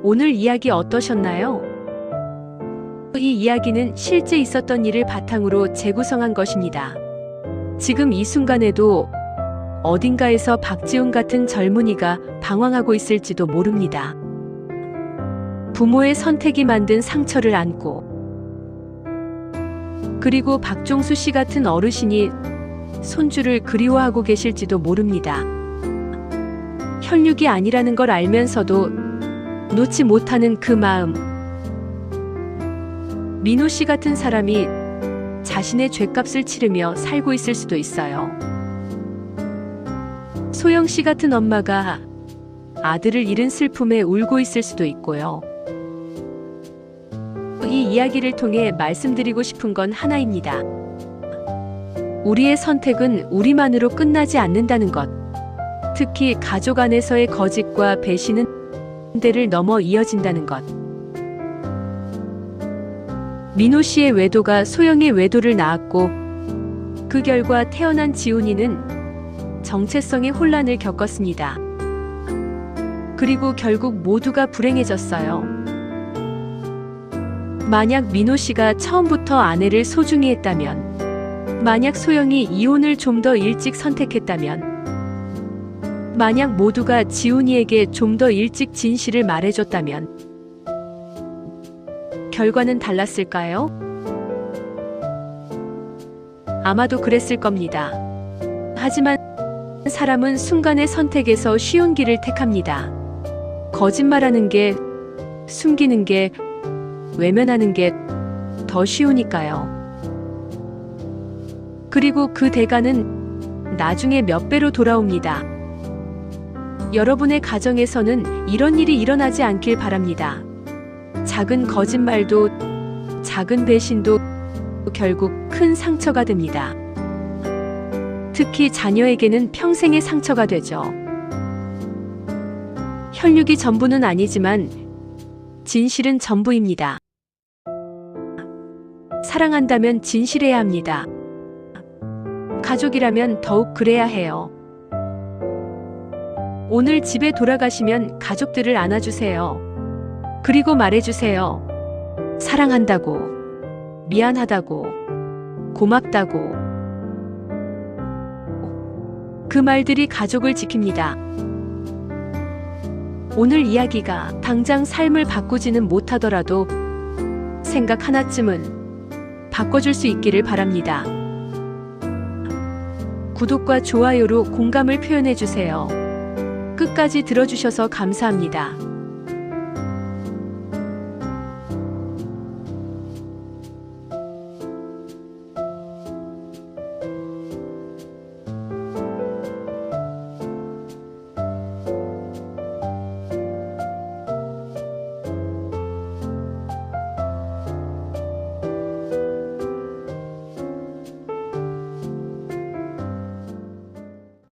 오늘 이야기 어떠셨나요? 이 이야기는 실제 있었던 일을 바탕으로 재구성한 것입니다. 지금 이 순간에도 어딘가에서 박지훈 같은 젊은이가 방황하고 있을지도 모릅니다. 부모의 선택이 만든 상처를 안고, 그리고 박종수 씨 같은 어르신이 손주를 그리워하고 계실지도 모릅니다. 혈육이 아니라는 걸 알면서도 놓지 못하는 그 마음. 민호 씨 같은 사람이 자신의 죗값을 치르며 살고 있을 수도 있어요. 소영 씨 같은 엄마가 아들을 잃은 슬픔에 울고 있을 수도 있고요. 이 이야기를 통해 말씀드리고 싶은 건 하나입니다. 우리의 선택은 우리만으로 끝나지 않는다는 것. 특히 가족 안에서의 거짓과 배신은 대를 넘어 이어진다는 것. 민호 씨의 외도가 소영의 외도를 낳았고 그 결과 태어난 지훈이는 정체성의 혼란을 겪었습니다. 그리고 결국 모두가 불행해졌어요. 만약 민호 씨가 처음부터 아내를 소중히 했다면, 만약 소영이 이혼을 좀 더 일찍 선택했다면, 만약 모두가 지훈이에게 좀 더 일찍 진실을 말해줬다면 결과는 달랐을까요? 아마도 그랬을 겁니다. 하지만 사람은 순간의 선택에서 쉬운 길을 택합니다. 거짓말하는 게, 숨기는 게, 외면하는 게 더 쉬우니까요. 그리고 그 대가는 나중에 몇 배로 돌아옵니다. 여러분의 가정에서는 이런 일이 일어나지 않길 바랍니다. 작은 거짓말도, 작은 배신도 결국 큰 상처가 됩니다. 특히 자녀에게는 평생의 상처가 되죠. 혈육이 전부는 아니지만 진실은 전부입니다. 사랑한다면 진실해야 합니다. 가족이라면 더욱 그래야 해요. 오늘 집에 돌아가시면 가족들을 안아주세요. 그리고 말해주세요. 사랑한다고, 미안하다고, 고맙다고. 그 말들이 가족을 지킵니다. 오늘 이야기가 당장 삶을 바꾸지는 못하더라도 생각 하나쯤은 바꿔줄 수 있기를 바랍니다. 구독과 좋아요로 공감을 표현해주세요. 끝까지 들어주셔서 감사합니다.